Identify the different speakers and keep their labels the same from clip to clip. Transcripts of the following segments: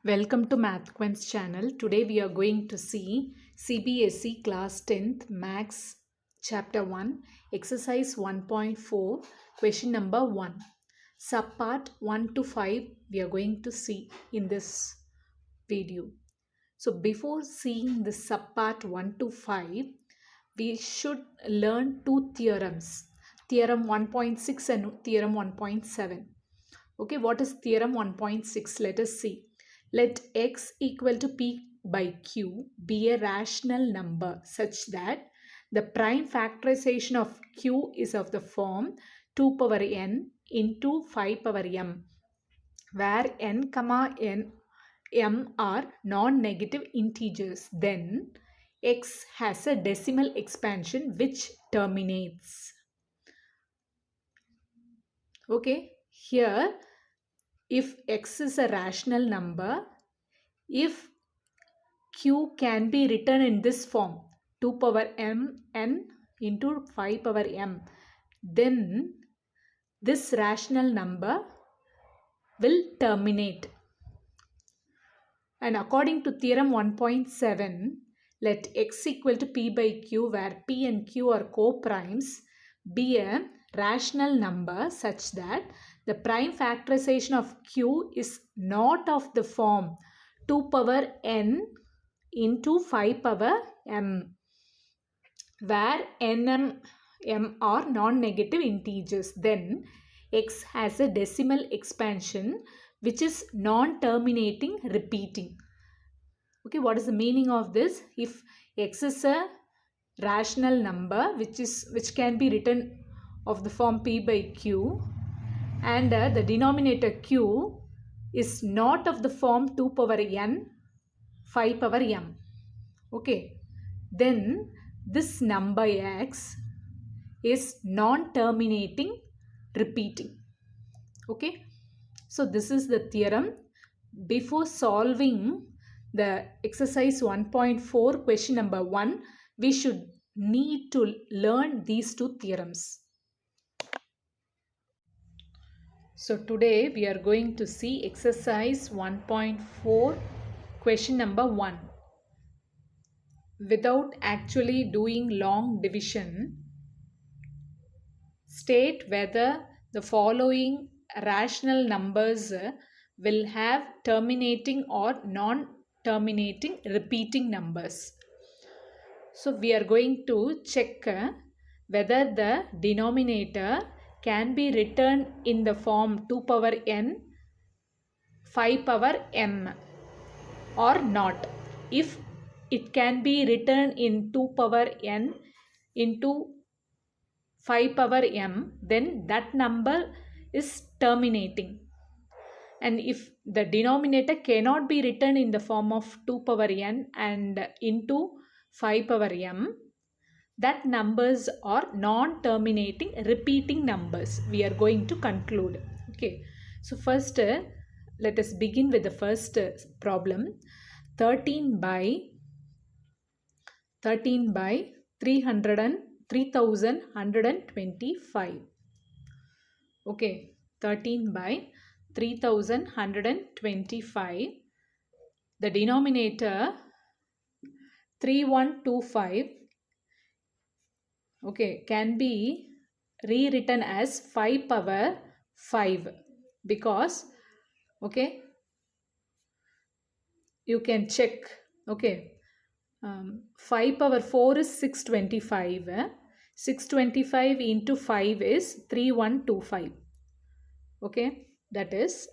Speaker 1: Welcome to MathQuens channel. Today we are going to see CBSE class 10th Maths chapter 1 exercise 1.4 question number 1. Subpart 1 to 5 we are going to see in this video. So before seeing the subpart 1 to 5 we should learn two theorems. Theorem 1.6 and theorem 1.7. Okay, what is theorem 1.6? Let us see. Let x equal to p by q be a rational number such that the prime factorization of q is of the form 2 power n into 5 power m, where n comma n m are non-negative integers. Then x has a decimal expansion which terminates. Okay, here if x is a rational number, if q can be written in this form 2 power m n into 5 power m, then this rational number will terminate. And according to theorem 1.7, let x equal to p by q, where p and q are co-primes, be a rational number such that the prime factorization of q is not of the form 2 power n into 5 power m, where n and m are non-negative integers. Then x has a decimal expansion which is non-terminating repeating. Okay, what is the meaning of this? If x is a rational number which can be written of the form p by q, and the denominator q is not of the form 2 power n 5 power m, okay, then this number x is non-terminating repeating. Okay, so this is the theorem. Before solving the exercise 1.4 question number 1, we should need to learn these two theorems. So today we are going to see exercise 1.4 question number 1. Without actually doing long division, state whether the following rational numbers will have terminating or non-terminating repeating numbers. So we are going to check whether the denominator can be written in the form 2 power n 5 power m or not. If it can be written in 2 power n into 5 power m, then that number is terminating. And if the denominator cannot be written in the form of 2 power n and into 5 power m, that numbers are non-terminating repeating numbers. We are going to conclude. Okay, so first let us begin with the first problem. 13 by 3125. Okay, 13 by 3125. The denominator 3125, okay, can be rewritten as 5 power 5 because, okay, you can check. Okay, 5 power 4 is 625. 625 into 5 is 3125. Okay, that is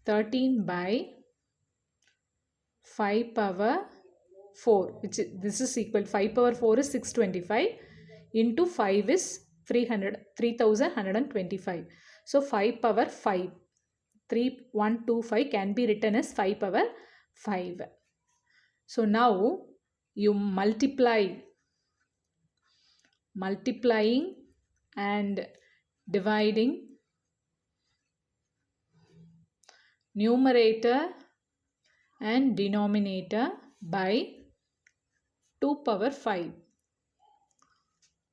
Speaker 1: 13 by 5 power 4, which is, this is equal, 5 power 4 is 625 into 5 is 3125. So 5 power 5, 3125 can be written as 5 power 5. So now you multiplying and dividing numerator and denominator by 2 power 5.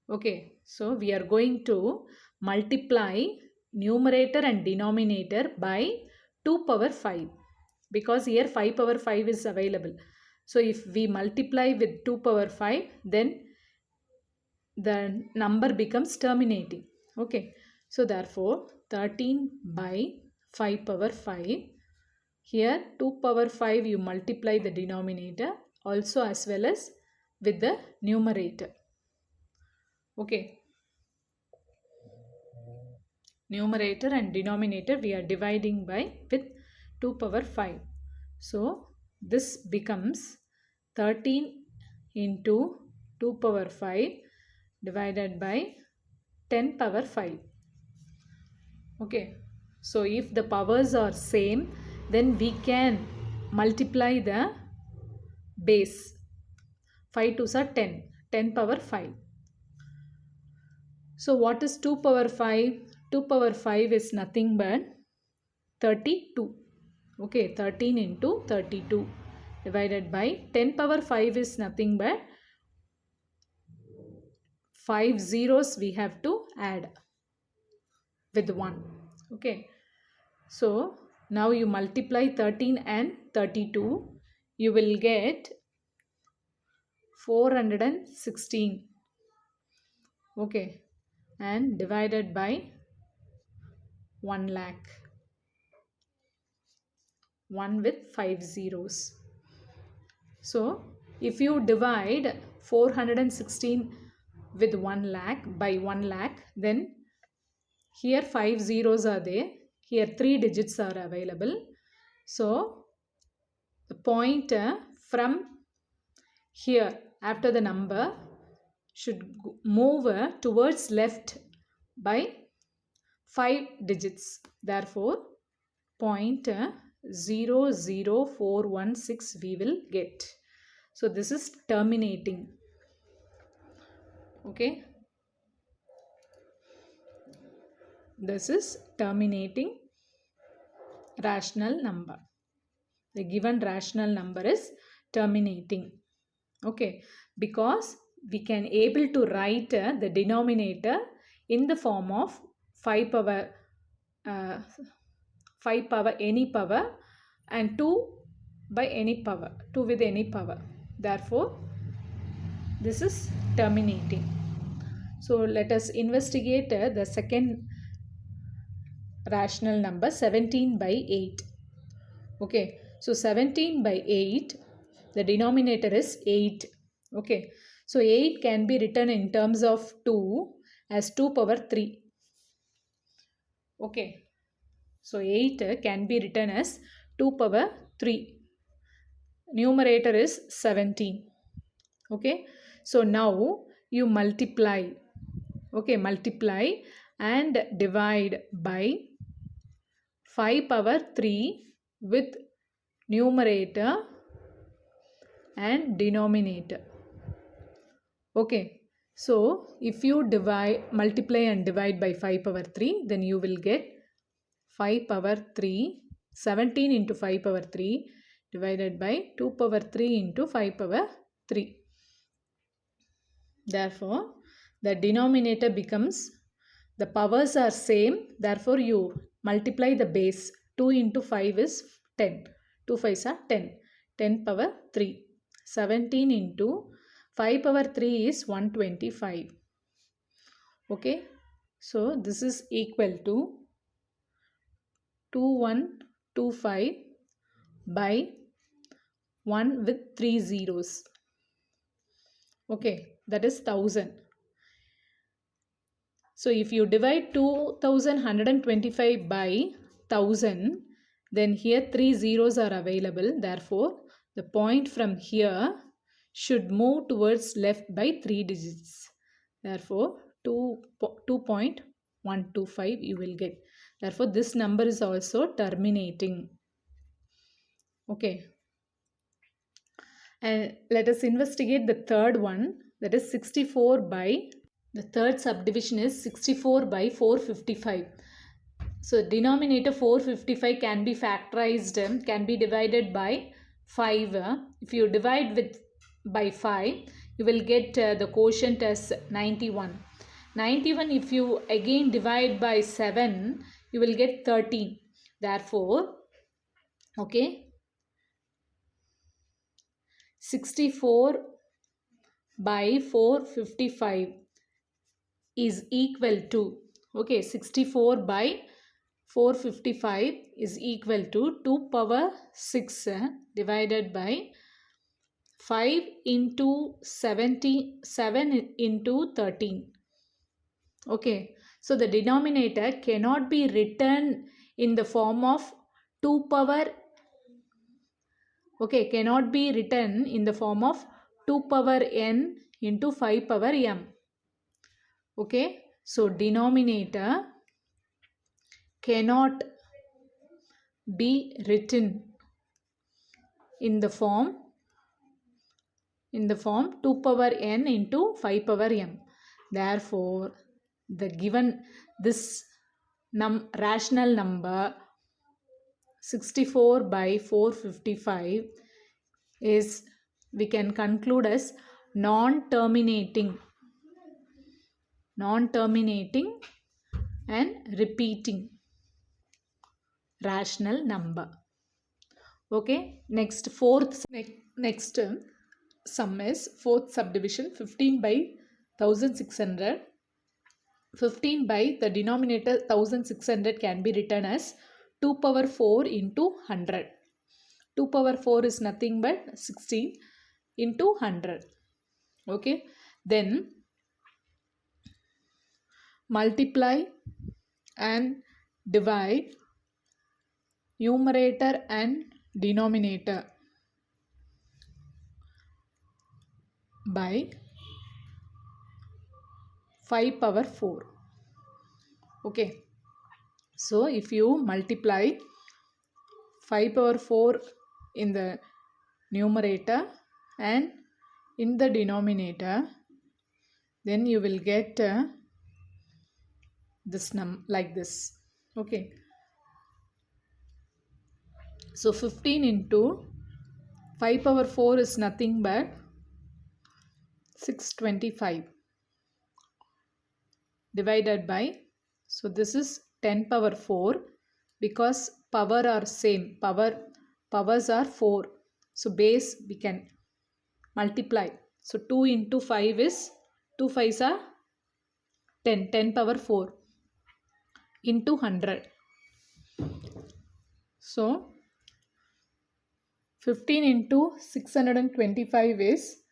Speaker 1: Okay, so we are going to multiply numerator and denominator by 2 power 5, because here 5 power 5 is available. So if we multiply with 2 power 5, then the number becomes terminating. Okay, so therefore 13 by 5 power 5. Here 2 power 5 you multiply the denominator also as well as with the numerator. Okay, numerator and denominator we are dividing by with 2 power 5. So this becomes 13 into 2 power 5 divided by 10 power 5. Okay, so if the powers are same, then we can multiply the base. 5 2s are 10, 10 power 5. So what is 2 power 5? 2 power 5 is nothing but 32. Okay, 13 into 32 divided by 10 power 5 is nothing but 5 zeros we have to add with 1. Okay, so now you multiply 13 and 32, you will get 416. Okay, and divided by 1 lakh. 1 with 5 zeros. So if you divide 416 with 1 lakh by 1 lakh, then here 5 zeros are there, here 3 digits are available. So the pointer from here after the number should move towards left by 5 digits. Therefore, pointer 00416 we will get. So this is terminating. Okay, this is terminating rational number. The given rational number is terminating. Okay, because we can able to write the denominator in the form of 5 power any power and 2 by any power, 2 with any power. Therefore, this is terminating. So let us investigate the second rational number, 17 by 8. Okay, so 17 by 8, the denominator is 8. Okay, so 8 can be written in terms of 2 as 2 power 3. Okay, so 8 can be written as 2 power 3. Numerator is 17. Okay, so now you multiply. Okay, multiply and divide by 5 power 3 with numerator and denominator. Okay, so if you multiply and divide by 5 power 3, then you will get 5 power 3, 17 into 5 power 3 divided by 2 power 3 into 5 power 3. Therefore, the denominator becomes, the powers are same, therefore you multiply the base. 2 into 5 is 10. 2 5s are 10. 10 power 3. 17 into 5 power 3 is 125. Okay, so this is equal to 2125 by 1 with 3 zeros. Okay, that is 1000. So if you divide 2125 by 1000, then here 3 zeros are available. Therefore, the point from here should move towards left by 3 digits. Therefore, 2.125 you will get. Therefore, this number is also terminating. Okay. And let us investigate the third one, that is 64 by, the third subdivision is 64 by 455. So denominator 455 can be factorized, can be divided by 5. If you divide by 5, you will get the quotient as 91. 91 if you again divide by 7, you will get 13. Therefore, Okay, 64 by 455 is equal to, okay, 64 by 455 is equal to 2 power 6 divided by 5 into 7 into 13. Okay, so the denominator cannot be written in the form of 2 power, okay, cannot be written in the form of 2 power n into 5 power m. Okay, so denominator cannot be written in the form 2 power n into 5 power m. Therefore, the given this rational number 64 by 455 is, we can conclude as non-terminating and repeating rational number. Okay, next sum is fourth subdivision, 15 by 1600. 15 by the denominator 1600 can be written as 2 power 4 into 100. 2 power 4 is nothing but 16 into 100. Okay, then multiply and divide numerator and denominator by 5 power 4. Okay, so if you multiply 5 power 4 in the numerator and in the denominator, then you will get this like this. Okay, so 15 into 5 power 4 is nothing but 625 divided by, so this is 10 power 4 because power are same, powers are 4, so base we can multiply. So 2 into 5 is 2 5s are 10 power 4 into 100. So 15 into 625 is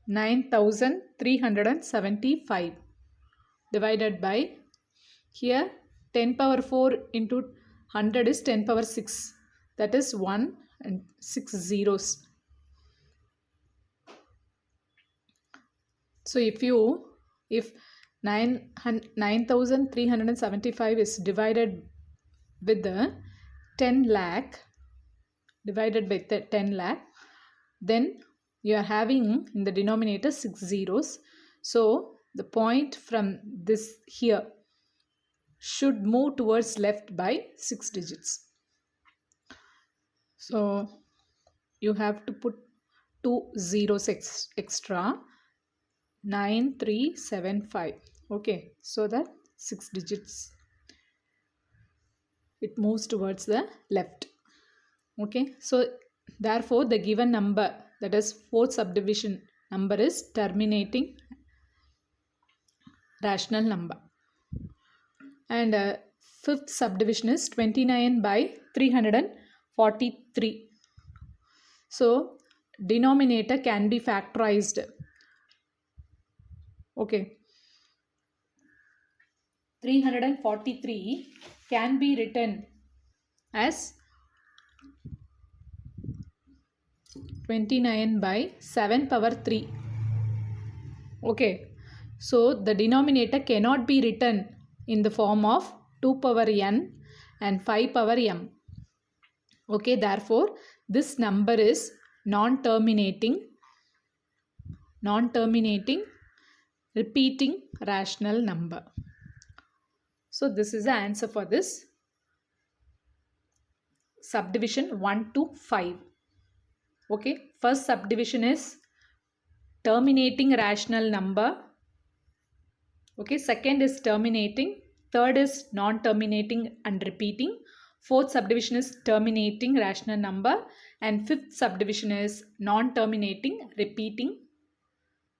Speaker 1: 9375 divided by, here 10 power 4 into 100 is 10 power 6, that is 1 and 6 zeros. So if 9375 is divided with the 10 lakh, divided by 10 lakh, then you are having in the denominator 6 zeros. So the point from this here should move towards left by 6 digits. So you have to put 2 zeros extra, 9375. Okay, so that 6 digits it moves towards the left. Okay, so therefore the given number, that is fourth subdivision number, is terminating rational number. And fifth subdivision is 29 by 343. So denominator can be factorized. Okay, 343 can be written as 29 by 7 power 3. Okay, so the denominator cannot be written in the form of 2 power n and 5 power m. Okay, therefore this number is non-terminating repeating rational number. So this is the answer for this subdivision 1 to 5. Okay, first subdivision is terminating rational number. Okay, second is terminating, third is non-terminating and repeating, Fourth subdivision is terminating rational number. And fifth subdivision is non-terminating repeating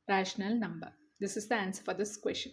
Speaker 1: rational number. This is the answer for this question.